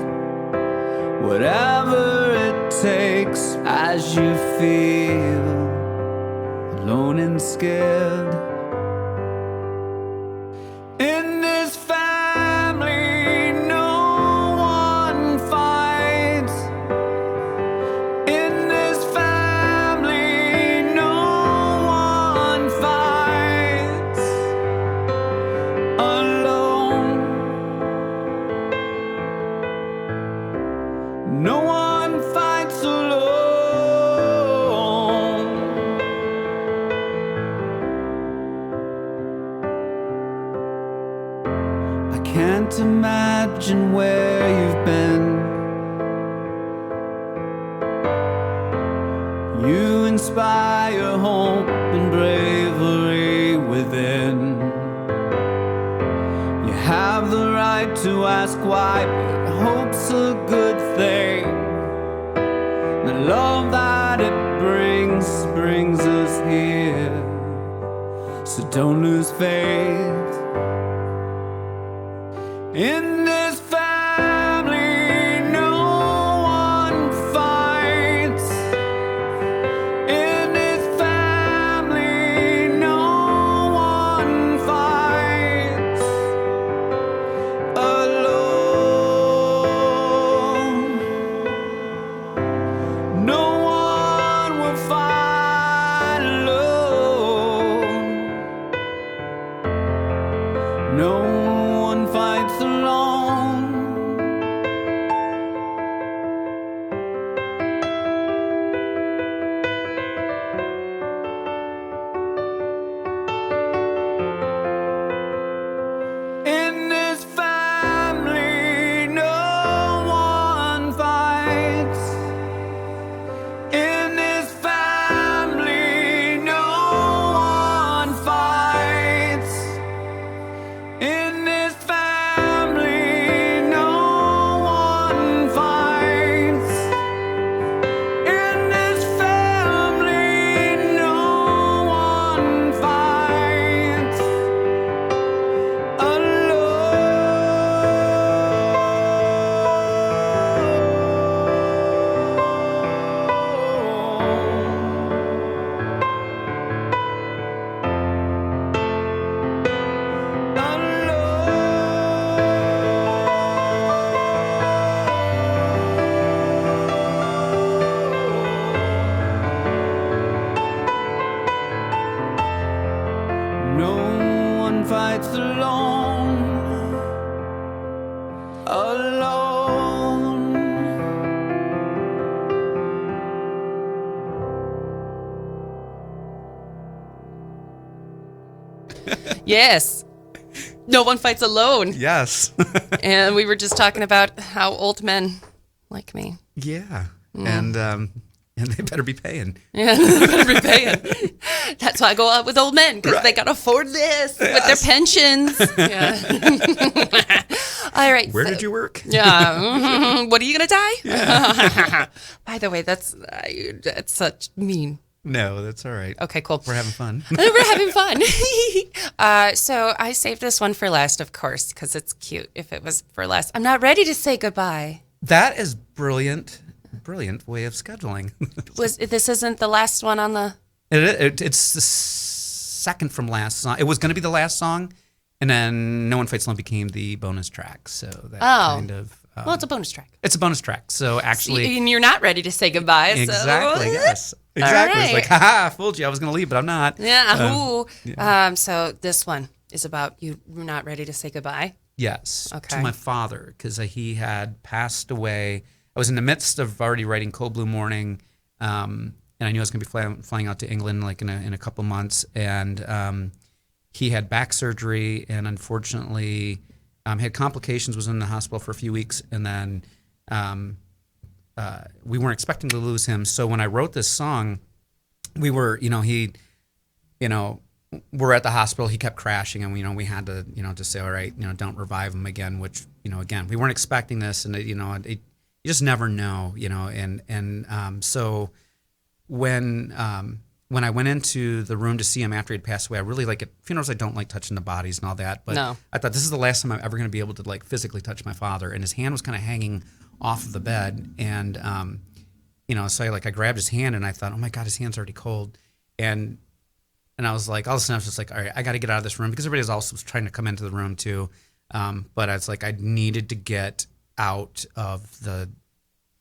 whatever it takes, as you feel alone and scared. In this family no one fights. In this family no one fights alone. No one fights alone. I can't imagine where you've been. You inspire hope and bravery within. You have the right to ask why, but hope's a good thing. The love that it brings us here. So don't lose faith. In this family no one fights. In this family no one fights alone. Yes. No one fights alone. Yes. And we were just talking about how old men like me. Yeah. And they better be paying. Yeah, they better be paying. That's why I go out with old men, because they got to afford this with their pensions. Yeah. All right. Where did you work? Yeah. What are you going to die? Yeah. By the way, that's such mean. No, that's all right. Okay, cool. We're having fun. We're having fun. So I saved this one for last, of course, because it's cute if it was for last. I'm not ready to say goodbye. That is brilliant way of scheduling. This isn't the last one on the... It's the second from last song. It was going to be the last song, and then No One Fights Alone became the bonus track. So that kind of... well, it's a bonus track. It's a bonus track. So actually... And you're not ready to say goodbye. Exactly, So. yes. Exactly. Right. It's like, haha, I fooled you. I was going to leave, but I'm not. Yeah. So this one is about you not ready to say goodbye. Yes. Okay. To my father, because he had passed away. I was in the midst of already writing Cold Blue Morning, and I knew I was going to be flying out to England like in a couple months. And he had back surgery, and unfortunately had complications, was in the hospital for a few weeks, and then we weren't expecting to lose him. So when I wrote this song, we were, we're at the hospital. He kept crashing, and we had to, just say, all right, don't revive him again. Which, again, we weren't expecting this, and you just never know, so when I went into the room to see him after he'd passed away, I really at funerals. I don't like touching the bodies and all that, but no. I thought this is the last time I'm ever going to be able to physically touch my father. And his hand was kind of hanging off of the bed, and so I grabbed his hand, and I thought, oh my God, his hand's already cold, and I was like, all of a sudden I was just like, all right, I got to get out of this room, because everybody was also trying to come into the room too, but I was like, I needed to get out of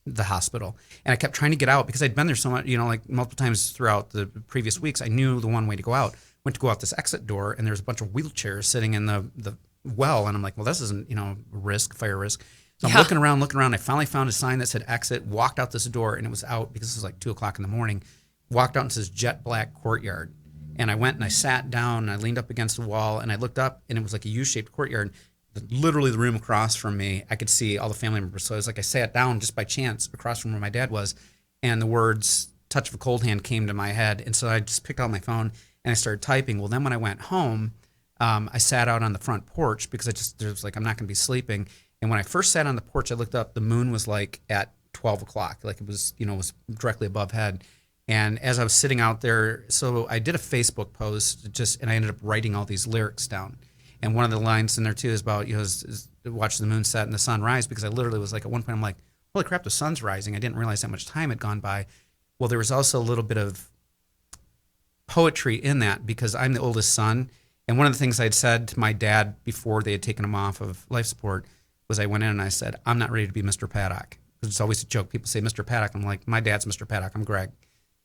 the hospital, and I kept trying to get out because I'd been there so much, multiple times throughout the previous weeks. I knew the one way to go out. Went to go out this exit door, and there's a bunch of wheelchairs sitting in the well, and I'm like, well, this isn't fire risk. So I'm looking around. I finally found a sign that said exit. Walked out this door, and it was out because it was 2:00 in the morning. Walked out into this jet black courtyard, and I went and I sat down, and I leaned up against the wall, and I looked up, and it was like a U-shaped courtyard. Literally the room across from me, I could see all the family members. So it was like I sat down just by chance across from where my dad was, and the words "touch of a cold hand" came to my head. And so I just picked out my phone and I started typing. Well, then when I went home, I sat out on the front porch because I'm not going to be sleeping. And when I first sat on the porch, I looked up. The moon was at 12 o'clock, it was was directly above head. And as I was sitting out there, so I did a Facebook post and I ended up writing all these lyrics down. And one of the lines in there too is about is watch the moon set and the sun rise, because I literally was at one point I'm like, holy crap, the sun's rising. I didn't realize how much time had gone by. Well, there was also a little bit of poetry in that, because I'm the oldest son, and one of the things I'd said to my dad before they had taken him off of life support was I went in and I said, I'm not ready to be Mr. Paddock. Because it's always a joke. People say Mr. Paddock. I'm like, my dad's Mr. Paddock. I'm Greg.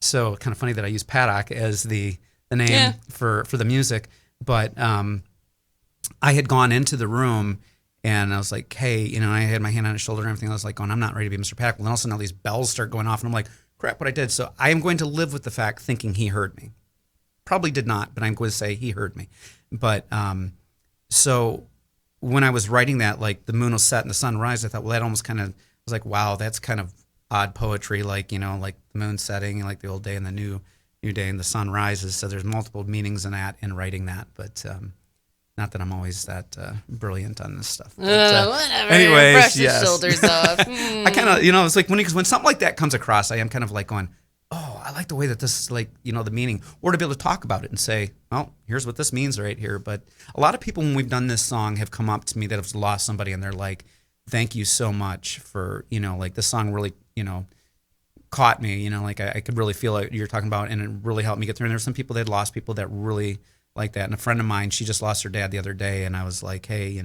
So kind of funny that I use Paddock as the name for the music. But I had gone into the room and I was like, hey, I had my hand on his shoulder and everything. I was like, going, I'm not ready to be Mr. Paddock. Well, then all of a sudden all these bells start going off, and I'm like, crap, what I did. So I am going to live with the fact thinking he heard me. Probably did not, but I'm going to say he heard me. But so when I was writing that, the moon will set and the sun rise, I thought, well, that almost kind of was like, wow, that's kind of odd poetry, like the moon setting, like the old day and the new day and the sun rises. So there's multiple meanings in writing that, but not that I'm always that brilliant on this stuff. But, whatever. Anyways, brush your shoulders off. I kind of, it's like when something like that comes across, I am kind of going, oh, I like the way that this is the meaning, or to be able to talk about it and say, well, here's what this means right here. But a lot of people, when we've done this song, have come up to me that have lost somebody, and they're like, thank you so much for, this song really, caught me, I could really feel what you're talking about, and it really helped me get through. And there's some people that had lost people that really like that. And a friend of mine, she just lost her dad the other day, and I was like, hey,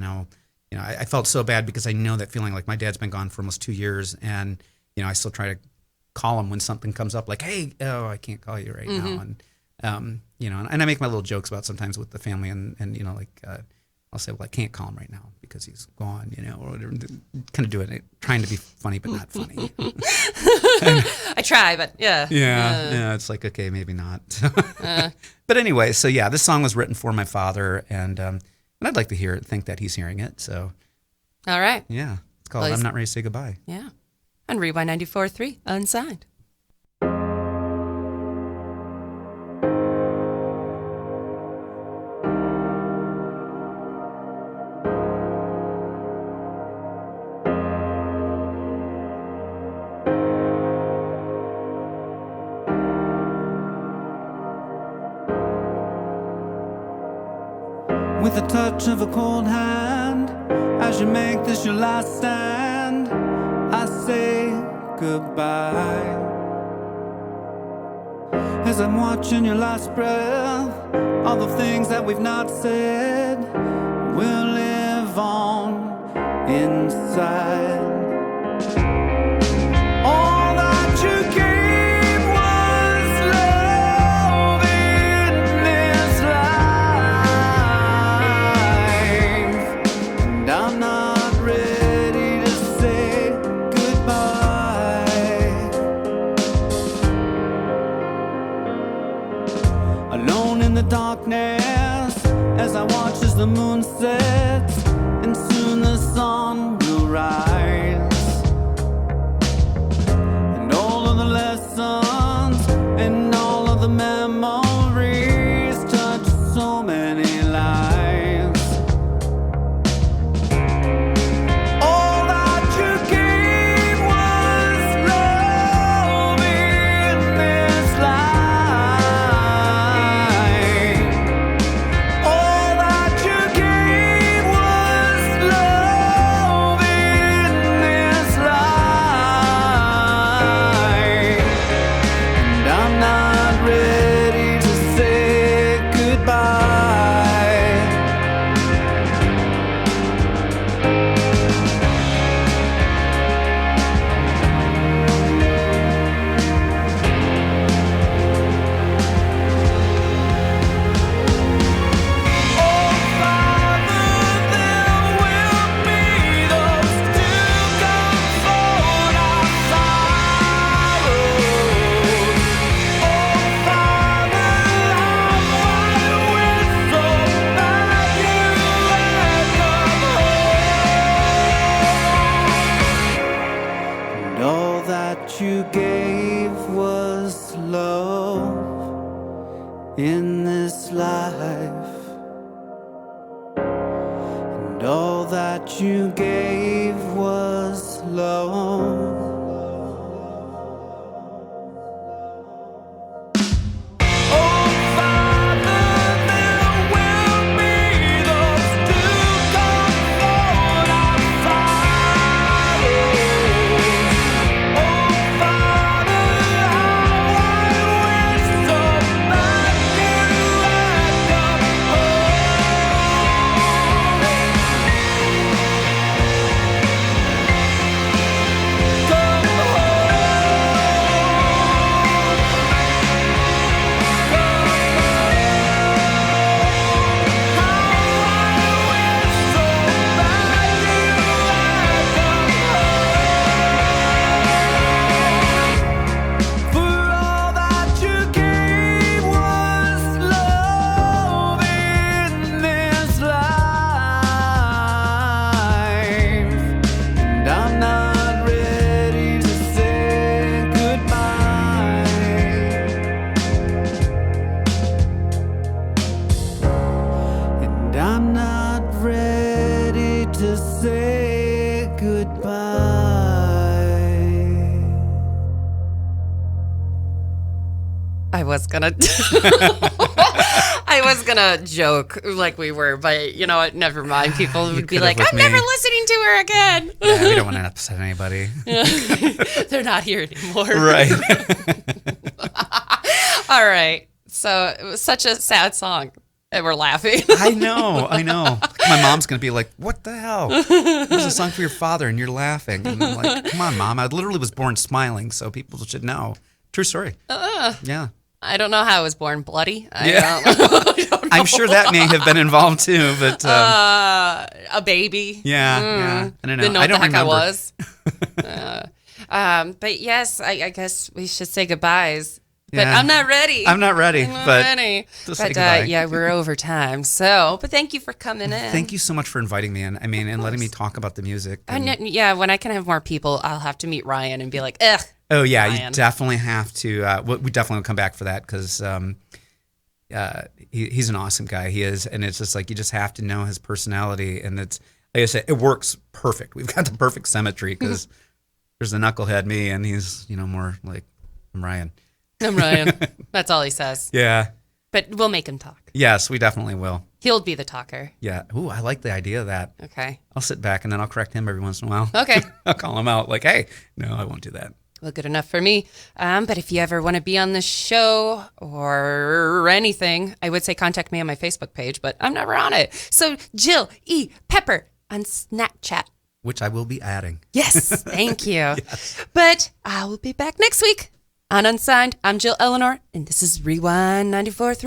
I felt so bad because I know that feeling. My dad's been gone for almost 2 years, and I still try to call him when something comes up, like, hey, I can't call you right now. And and I make my little jokes about sometimes with the family, and I'll say, well, I can't call him right now because he's gone, or whatever. Kind of doing it, trying to be funny, but not funny. I try, but yeah. Yeah. It's like, okay, maybe not. But anyway, so yeah, this song was written for my father, and I'd like to think that he's hearing it. So, all right. Yeah, it's called "I'm Not Ready to Say Goodbye." Yeah, on Rewind 94.3, Unsigned. With the touch of a cold hand, as you make this your last stand, I say goodbye. As I'm watching your last breath, all the things that we've not said will live on inside. All that you gave was love in this life, and I'm not ready to say goodbye. Alone in the darkness, as I watch as the moon sets, and soon the sun will rise. And all of the lessons and all of the memories touch so many lives. All that you gave was love in this life. All that you gave was love in this life. And I'm not ready to say goodbye. Oh, Father, there will be those to comfort our sorrows. Oh, Father, how I wish so that you had come home. And all that you gave was love in this life. And all that you gave was love. Oh, Father, there will be those to comfort our sorrows. Oh, Father, how I wish so that you had come For all that you gave was love in this life, and I'm not ready to say goodbye. And I'm not ready to say goodbye. I was gonna I was gonna joke like we were, but you know what? Never mind. People would be could've like, with I'm me. never listening to her again. Yeah, we don't want to upset anybody. They're not here anymore. Right. All right. So it was such a sad song. And we're laughing. I know. My mom's going to be like, what the hell? It was a song for your father and you're laughing. And I'm like, come on, Mom. I literally was born smiling, so people should know. True story. Yeah. I don't know how I was born bloody. Yeah. I don't I'm sure that may have been involved too, but a baby. yeah. I don't know. Didn't know I what don't the heck remember. I was. But yes, I guess we should say goodbyes. But Yeah. I'm not ready. I'm not ready, I'm not but ready. to say But goodbye. yeah, we're over time. So, but thank you for coming in. Thank you so much for inviting me in. I mean, and letting me talk about the music. and- Yeah, when I can have more people, I'll have to meet Ryan and be like, ugh. Oh yeah, you Ryan. definitely have to. We definitely will come back for that because he's an awesome guy. He is, and it's just like you just have to know his personality, and it's like I said, it works perfect. We've got the perfect symmetry because there's the knucklehead me, and he's more like I'm Ryan. I'm Ryan. That's all he says. Yeah. But we'll make him talk. Yes, we definitely will. He'll be the talker. Yeah. Ooh, I like the idea of that. Okay. I'll sit back and then I'll correct him every once in a while. Okay. I'll call him out like, hey, no, I won't do that. Well, good enough for me. But if you ever want to be on the show or anything, I would say contact me on my Facebook page, but I'm never on it. So Jill E. Pepper on Snapchat. Which I will be adding. Yes, thank you. But I will be back next week on Unsigned. I'm Jill Elinor, and this is Rewind 94.3.